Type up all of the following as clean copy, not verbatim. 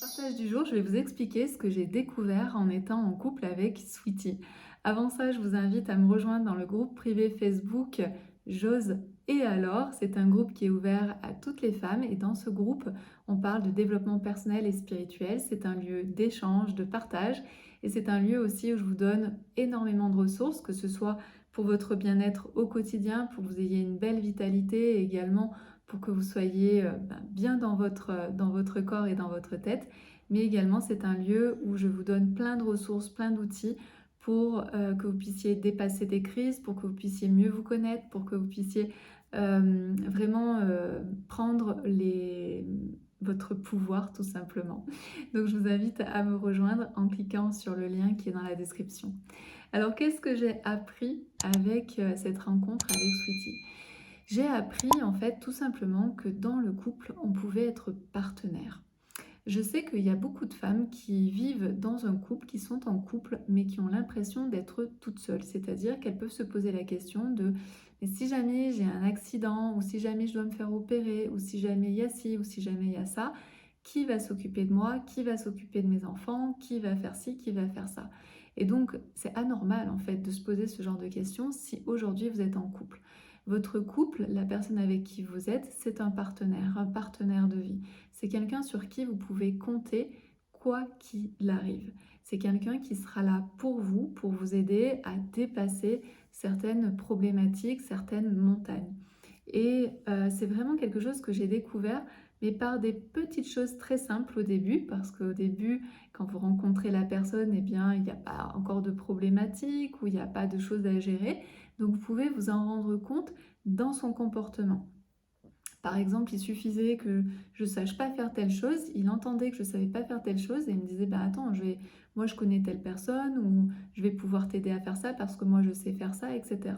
Partage du jour, je vais vous expliquer ce que j'ai découvert en étant en couple avec Sweetie. Avant ça, je vous invite à me rejoindre dans le groupe privé Facebook J'ose et alors. C'est un groupe qui est ouvert à toutes les femmes et dans ce groupe, on parle de développement personnel et spirituel. C'est un lieu d'échange, de partage et c'est un lieu aussi où je vous donne énormément de ressources, que ce soit pour votre bien-être au quotidien, pour que vous ayez une belle vitalité et également pour que vous soyez bien dans votre corps et dans votre tête. Mais également, c'est un lieu où je vous donne plein de ressources, plein d'outils pour que vous puissiez dépasser des crises, pour que vous puissiez mieux vous connaître, pour que vous puissiez vraiment prendre votre pouvoir tout simplement. Donc je vous invite à me rejoindre en cliquant sur le lien qui est dans la description. Alors qu'est-ce que j'ai appris avec cette rencontre avec Sweetie? J'ai appris en fait tout simplement que dans le couple, on pouvait être partenaire. Je sais qu'il y a beaucoup de femmes qui vivent dans un couple, qui sont en couple, mais qui ont l'impression d'être toutes seules. C'est-à-dire qu'elles peuvent se poser la question de mais si jamais j'ai un accident, ou si jamais je dois me faire opérer, ou si jamais il y a ci, ou si jamais il y a ça, qui va s'occuper de moi, qui va s'occuper de mes enfants, qui va faire ci, qui va faire ça. Et donc, c'est anormal en fait de se poser ce genre de questions si aujourd'hui vous êtes en couple. Votre couple, la personne avec qui vous êtes, c'est un partenaire de vie. C'est quelqu'un sur qui vous pouvez compter quoi qu'il arrive. C'est quelqu'un qui sera là pour vous aider à dépasser certaines problématiques, certaines montagnes. Et c'est vraiment quelque chose que j'ai découvert, mais par des petites choses très simples au début, parce qu'au début, quand vous rencontrez la personne, eh bien, il n'y a pas encore de problématiques ou il n'y a pas de choses à gérer. Donc vous pouvez vous en rendre compte dans son comportement. Par exemple, il suffisait que je ne sache pas faire telle chose, il entendait que je ne savais pas faire telle chose et il me disait bah attends, moi je connais telle personne ou je vais pouvoir t'aider à faire ça parce que moi je sais faire ça, etc.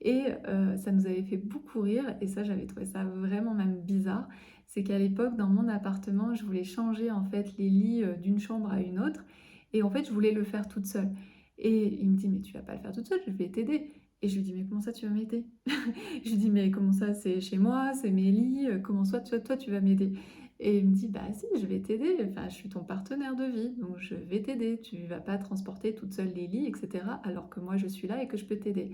Et ça nous avait fait beaucoup rire et ça j'avais trouvé ça vraiment même bizarre. C'est qu'à l'époque dans mon appartement, je voulais changer en fait les lits d'une chambre à une autre et en fait je voulais le faire toute seule. Et il me dit mais tu vas pas le faire toute seule, je vais t'aider. Et je lui dis mais comment ça tu vas m'aider? Je lui dis mais comment ça c'est chez moi, c'est mes lits, comment ça toi tu vas m'aider? Et il me dit bah si je vais t'aider, enfin je suis ton partenaire de vie donc je vais t'aider, tu vas pas transporter toute seule les lits etc. alors que moi je suis là et que je peux t'aider.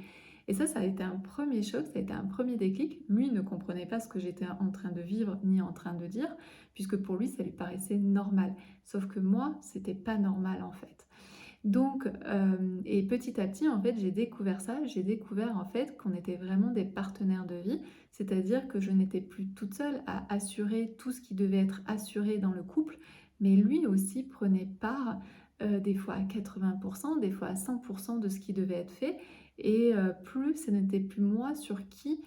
Et ça a été un premier choc, ça a été un premier déclic. Lui ne comprenait pas ce que j'étais en train de vivre ni en train de dire puisque pour lui ça lui paraissait normal. Sauf que moi c'était pas normal en fait. Donc, et petit à petit, en fait, j'ai découvert ça. J'ai découvert, en fait, qu'on était vraiment des partenaires de vie. C'est-à-dire que je n'étais plus toute seule à assurer tout ce qui devait être assuré dans le couple, mais lui aussi prenait part, des fois à 80%, des fois à 100% de ce qui devait être fait. Et plus ce n'était plus moi sur qui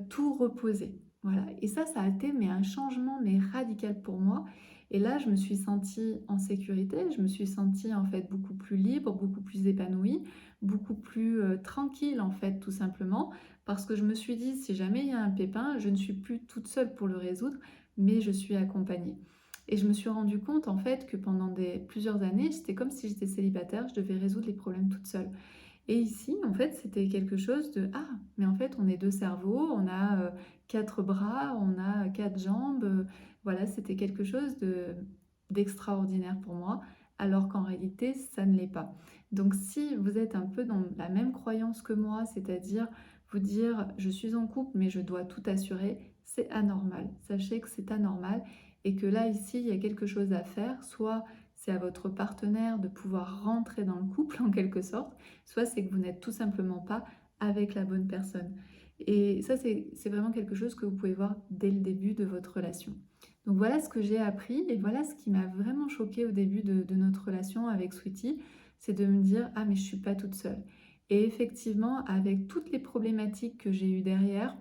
tout reposait. Voilà. Et ça a été mais un changement mais radical pour moi. Et là, je me suis sentie en sécurité, je me suis sentie en fait beaucoup plus libre, beaucoup plus épanouie, beaucoup plus tranquille en fait tout simplement, parce que je me suis dit, si jamais il y a un pépin, je ne suis plus toute seule pour le résoudre, mais je suis accompagnée. Et je me suis rendu compte en fait que pendant plusieurs années, c'était comme si j'étais célibataire, je devais résoudre les problèmes toute seule. Et ici, en fait, c'était quelque chose de ah, mais en fait, on est deux cerveaux, on a quatre bras, on a quatre jambes. Voilà, c'était quelque chose d'extraordinaire pour moi, alors qu'en réalité, ça ne l'est pas. Donc, si vous êtes un peu dans la même croyance que moi, c'est-à-dire vous dire je suis en couple, mais je dois tout assurer, c'est anormal. Sachez que c'est anormal et que là, ici, il y a quelque chose à faire, soit c'est à votre partenaire de pouvoir rentrer dans le couple en quelque sorte, soit c'est que vous n'êtes tout simplement pas avec la bonne personne. Et ça, c'est vraiment quelque chose que vous pouvez voir dès le début de votre relation. Donc voilà ce que j'ai appris et voilà ce qui m'a vraiment choquée au début de notre relation avec Sweetie, c'est de me dire ah mais je suis pas toute seule. Et effectivement, avec toutes les problématiques que j'ai eues derrière,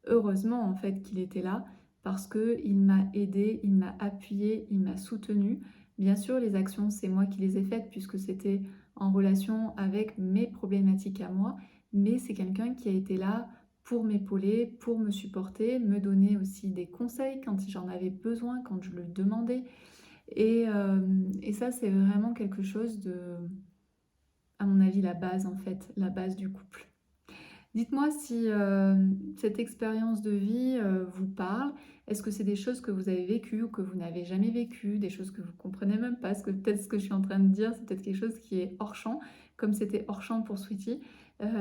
heureusement en fait qu'il était là parce qu'il m'a aidé, il m'a appuyé, il m'a soutenu. Bien sûr, les actions, c'est moi qui les ai faites puisque c'était en relation avec mes problématiques à moi, mais c'est quelqu'un qui a été là pour m'épauler, pour me supporter, me donner aussi des conseils quand j'en avais besoin, quand je le demandais. Et ça, c'est vraiment quelque chose de, à mon avis, la base en fait, la base du couple. Dites-moi si cette expérience de vie vous parle. Est-ce que c'est des choses que vous avez vécues ou que vous n'avez jamais vécues, des choses que vous comprenez même pas? Parce que peut-être ce que je suis en train de dire, c'est peut-être quelque chose qui est hors champ, comme c'était hors champ pour Sweetie.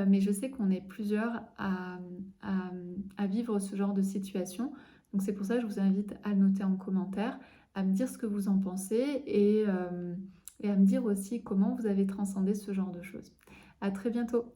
Mais je sais qu'on est plusieurs à vivre ce genre de situation. Donc c'est pour ça que je vous invite à le noter en commentaire, à me dire ce que vous en pensez et à me dire aussi comment vous avez transcendé ce genre de choses. À très bientôt!